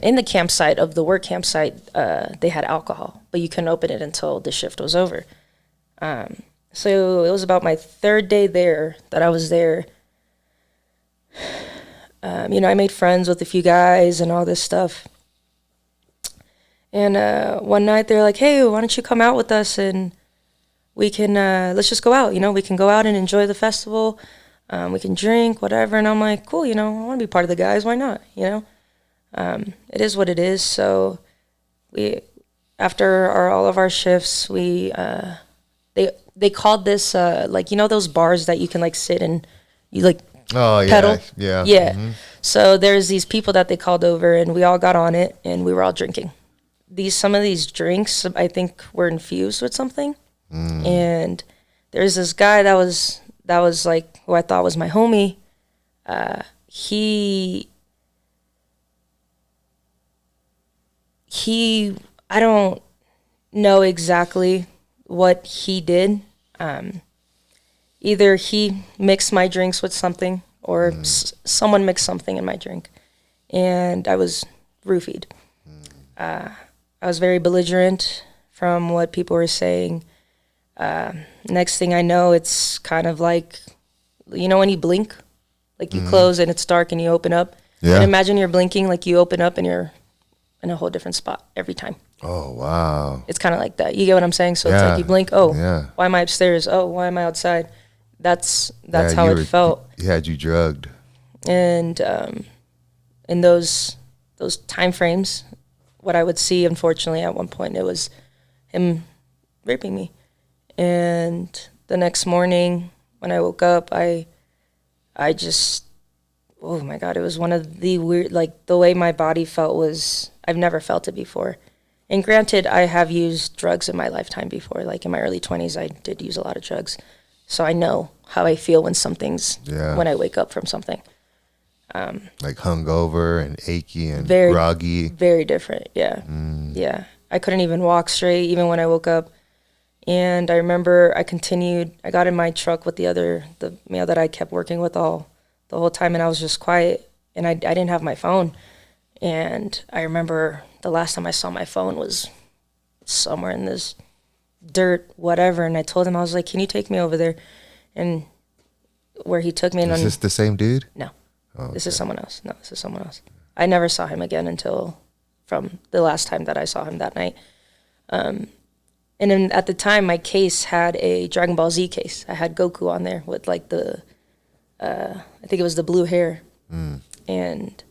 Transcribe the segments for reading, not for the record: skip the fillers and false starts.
And in the campsite of the work campsite, they had alcohol, but you couldn't open it until the shift was over. So it was about my third day there that I was there. You know, I made friends with a few guys and all this stuff. And one night they're like, hey, why don't you come out with us and we can, let's just go out, you know, we can go out and enjoy the festival. We can drink, whatever. And I'm like, cool, you know, I want to be part of the guys. Why not? You know, it is what it is. So after all of our shifts, they called this, like, you know, those bars that you can like sit and you like pedal. Yeah. Mm-hmm. So there's these people that they called over and we all got on it and we were all drinking. Some of these drinks, I think, were infused with something. And there's this guy that was like, who I thought was my homie. He I don't know exactly what he did. Either he mixed my drinks with something or someone mixed something in my drink. And I was roofied. I was very belligerent from what people were saying. Next thing I know, it's kind of like, you know, when you blink, like you close and it's dark and you open up. Yeah. And imagine you're blinking, like you open up and you're in a whole different spot every time. Oh, wow. It's kind of like that. You get what I'm saying? So it's like you blink, oh, yeah. Why am I upstairs? Oh, why am I outside? That's how it felt. He had you drugged. And in those time frames, what I would see, unfortunately, at one point, it was him raping me. And the next morning, when I woke up, I just, oh my God, it was one of the weird, like the way my body felt was, I've never felt it before. And granted, I have used drugs in my lifetime before. Like in my early 20s, I did use a lot of drugs. So I know how I feel when when I wake up from something. Like hungover and achy and very groggy. Very different, yeah. Yeah. I couldn't even walk straight, even when I woke up. And I remember I got in my truck with the male that I kept working with the whole time, and I was just quiet, and I didn't have my phone. And I remember the last time I saw my phone was somewhere in this dirt, whatever, and I told him, I was like, can you take me over there? And where he took me. Is this the same dude? No. Oh, okay. This is someone else. No, this is someone else. I never saw him again until from the last time that I saw him that night. And then at the time, my case had a Dragon Ball Z case. I had Goku on there with like I think it was the blue hair. And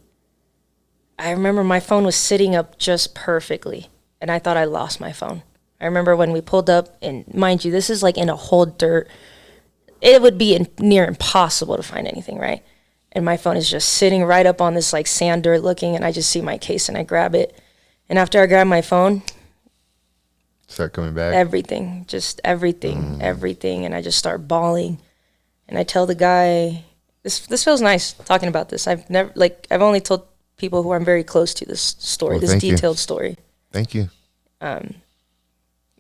I remember my phone was sitting up just perfectly. And I thought I lost my phone. I remember when we pulled up, and mind you, this is like in a whole dirt. It would be near impossible to find anything, right? And my phone is just sitting right up on this like sand dirt looking, and I just see my case and I grab it. And after I grab my phone, start coming back? Everything. And I just start bawling. And I tell the guy, this feels nice talking about this. I've only told people who I'm very close to this story, this detailed story. Thank you.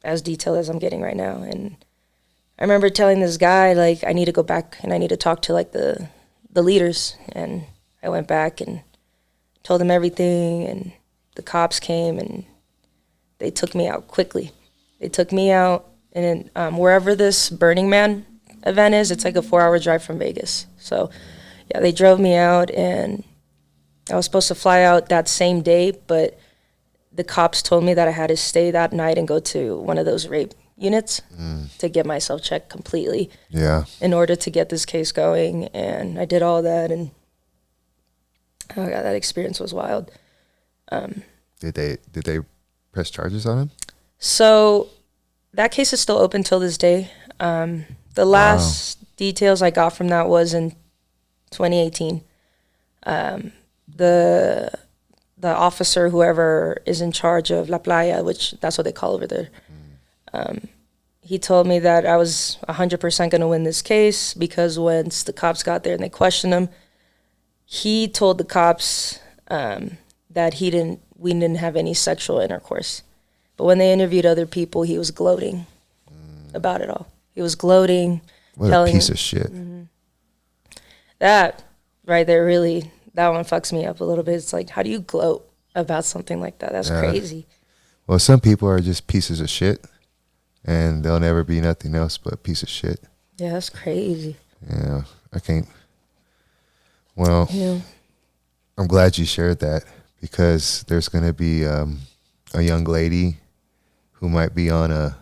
As detailed as I'm getting right now. And I remember telling this guy, like, I need to go back and I need to talk to like the leaders. And I went back and told them everything, and the cops came and they took me out quickly. They took me out, and wherever this Burning Man event is, it's like a 4-hour drive from Vegas. So yeah, they drove me out, and I was supposed to fly out that same day, but the cops told me that I had to stay that night and go to one of those rape units to get myself checked completely. Yeah. In order to get this case going, and I did all that, and oh God, that experience was wild. Did they press charges on him? So that case is still open till this day. The last details I got from that was in 2018. The officer, whoever is in charge of La Playa, which that's what they call over there, he told me that I was 100% going to win this case, because once the cops got there and they questioned him, he told the cops that we didn't have any sexual intercourse. But when they interviewed other people, he was gloating about it all. He was gloating. What a piece of shit. That right there, really, that one fucks me up a little bit. It's like, how do you gloat about something like that. That's Yeah. crazy. Well, some people are just pieces of shit, and they'll never be nothing else but a piece of shit. Yeah, that's crazy. Yeah, I can't. Well, Yeah. I'm glad you shared that, because there's going to be a young lady who might be on a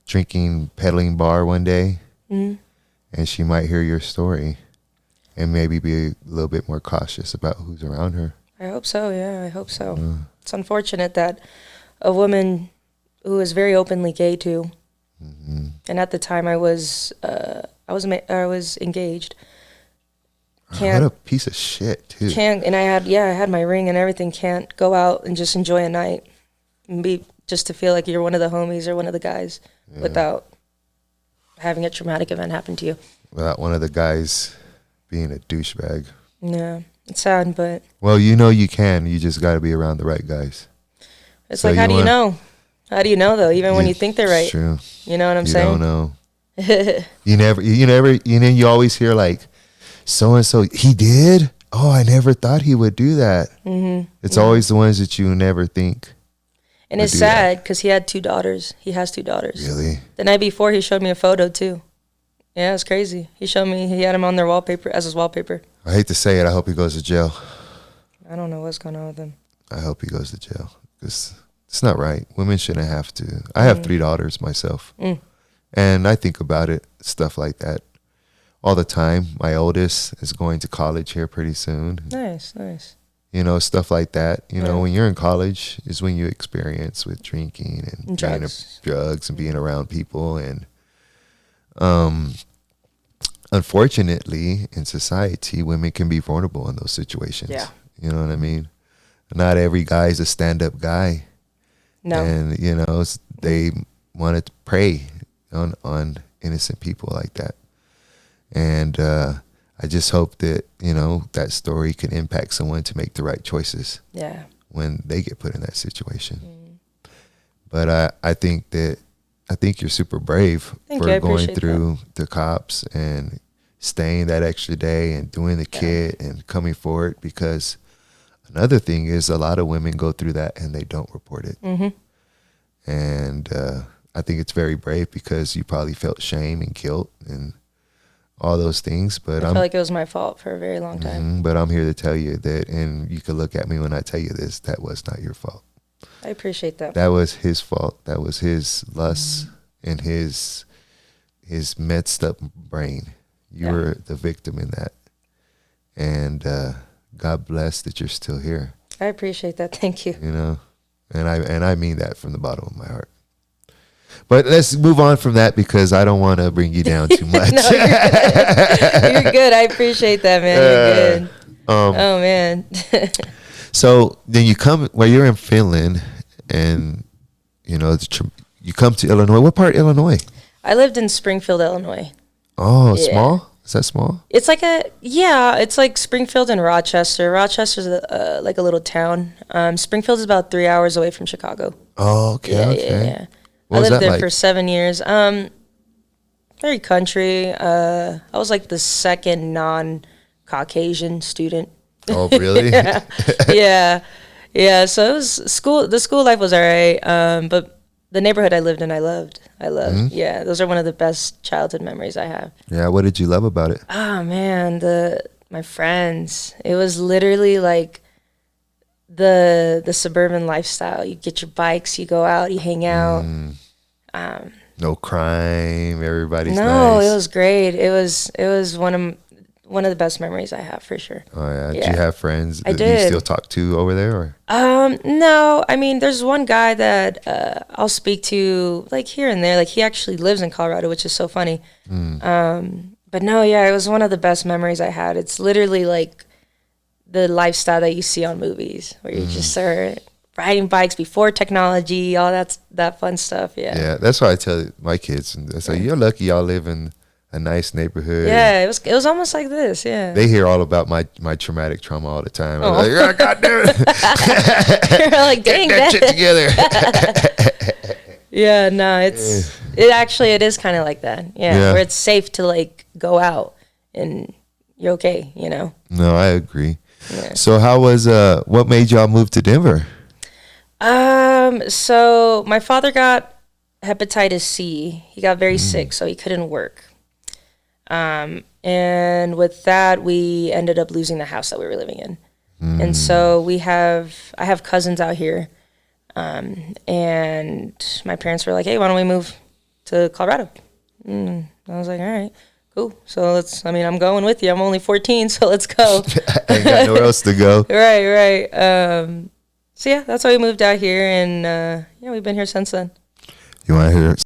drinking, peddling bar one day, Mhm. and she might hear your story and maybe be a little bit more cautious about who's around her. I hope so. Yeah, I hope so. It's unfortunate that a woman who is very openly gay too, and at the time I was engaged. What a piece of shit, too. And I had my ring and everything. Can't go out and just enjoy a night and just to feel like you're one of the homies or one of the guys without having a traumatic event happen to you. Without one of the guys being a douchebag. Yeah, it's sad, but Well, you can. You just got to be around the right guys. it's So like, how you do you want- know? How do you know though? Even when you think they're right, It's true. you know what I'm You saying? don't know. You always hear like, so-and-so, he did? Oh, I never thought he would do that. Mm-hmm. It's always the ones that you never think. And it's do that. sad because he had 2 daughters. He has 2 daughters. Really? The night before, he showed me a photo too. Yeah, it's crazy. He showed me, he had him on their wallpaper as his wallpaper. I hate to say it. I hope he goes to jail. I don't know what's going on with him. I hope he goes to jail, because it's not right. Women shouldn't have to. I have 3 daughters myself. And I think about it, stuff like that, all the time. My oldest is going to college here pretty soon. Nice, nice. Stuff like that. Yeah. When you're in college is when you experience with drinking and Drugs. drugs and being around people. And unfortunately, in society, women can be vulnerable in those situations. Yeah. You know what I mean? Not every guy is a stand-up guy. No. And, they want to prey on innocent people like that. And I just hope that, that story can impact someone to make the right choices Yeah. when they get put in that situation. But I think you're super brave Thank for you, I going appreciate through the cops and staying that extra day and doing the kit and coming forward, because another thing is a lot of women go through that and they don't report it. And I think it's very brave, because you probably felt shame and guilt and all those things. But I felt like it was my fault for a very long time. but I'm here to tell you that, and you can look at me when I tell you this, that was not your fault. I appreciate that. That was his fault. That was his lust and his messed up brain. You were the victim in that. And God bless that you're still here. I appreciate that. Thank you. And I mean that from the bottom of my heart. But let's move on from that, because I don't want to bring you down too much. No, you're good. I appreciate that, man. You're good. Oh, man. So then you're in Finland, and you come to Illinois. What part of Illinois? I lived in Springfield, Illinois. Oh, Yeah. small? Is that small? It's like it's like Springfield and Rochester. Rochester's like a little town. Springfield is about 3 hours away from Chicago. Oh, okay. Yeah. What I was lived that there like? for 7 years. Very country. I was like the second non-Caucasian student. Oh, really? Yeah. So it was school. The school life was all right. But the neighborhood I lived in, I loved. Yeah, those are one of the best childhood memories I have. Yeah. What did you love about it? Oh man, my friends. It was literally like the suburban lifestyle. You get your bikes, you go out, you hang out. No crime. Everybody's No, nice. it was great. It was one of the best memories I have, for sure. Oh yeah. Did Yeah. you have friends I that you did. still talk to over there? Or? No, I mean, there's one guy that I'll speak to like here and there. Like he actually lives in Colorado, which is so funny. But no, yeah, it was one of the best memories I had. It's literally like the lifestyle that you see on movies, where you just are riding bikes before technology, all that fun stuff. Yeah. Yeah. That's why I tell my kids. And I say, you're lucky y'all live in a nice neighborhood. Yeah, it was almost like this. Yeah. They hear all about my traumatic trauma all the time. I'm like, oh, God damn it. You're like, dang, Get that shit that. together. Yeah, no, it is kind of like that. Yeah, where it's safe to like go out and you're okay, No, I agree. Yeah. So how was what made y'all move to Denver? So my father got hepatitis C. He got very sick, so he couldn't work. And with that, we ended up losing the house that we were living in. And so I have cousins out here. And my parents were like, hey, why don't we move to Colorado? I was like, all right, cool. So I'm going with you. I'm only 14, so let's go. Ain't got nowhere else to go. Right. So yeah, that's why we moved out here, and we've been here since then. You want to hear